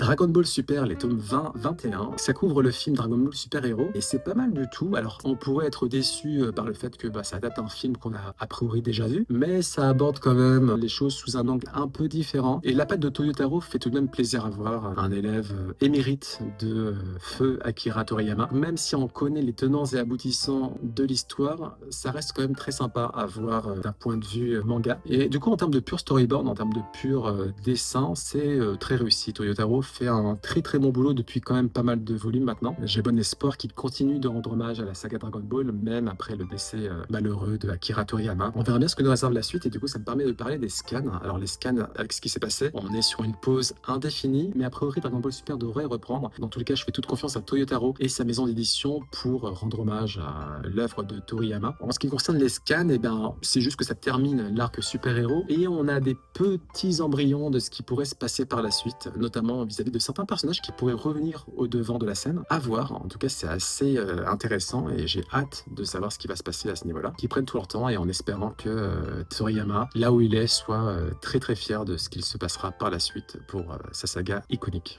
Dragon Ball Super, les tomes 20, 21. Ça couvre le film Dragon Ball Super Hero et c'est pas mal du tout. Alors, on pourrait être déçu par le fait que ça adapte un film qu'on a priori déjà vu, mais ça aborde quand même les choses sous un angle un peu différent. Et la patte de Toyotaro fait tout de même plaisir à voir. Un élève émérite de feu Akira Toriyama. Même si on connaît les tenants et aboutissants de l'histoire, ça reste quand même très sympa à voir d'un point de vue manga. Et du coup, en termes de pur storyboard, en termes de pur dessin, c'est très réussi. Toyotaro fait un très très bon boulot depuis quand même pas mal de volumes maintenant. J'ai bon espoir qu'il continue de rendre hommage à la saga Dragon Ball, même après le décès malheureux de Akira Toriyama. On verra bien ce que nous réserve la suite et du coup ça me permet de parler des scans. Alors les scans, avec ce qui s'est passé, on est sur une pause indéfinie, mais a priori Dragon Ball Super devrait reprendre. Dans tous les cas, je fais toute confiance à Toyotaro et sa maison d'édition pour rendre hommage à l'œuvre de Toriyama. En ce qui concerne les scans, c'est juste que ça termine l'arc super-héros et on a des petits embryons de ce qui pourrait se passer par la suite, notamment vis-à-vis de certains personnages qui pourraient revenir au devant de la scène. À voir, en tout cas c'est assez intéressant et j'ai hâte de savoir ce qui va se passer à ce niveau-là. Qu'ils prennent tout leur temps et en espérant que Toriyama, là où il est, soit très très fier de ce qu'il se passera par la suite pour sa saga iconique.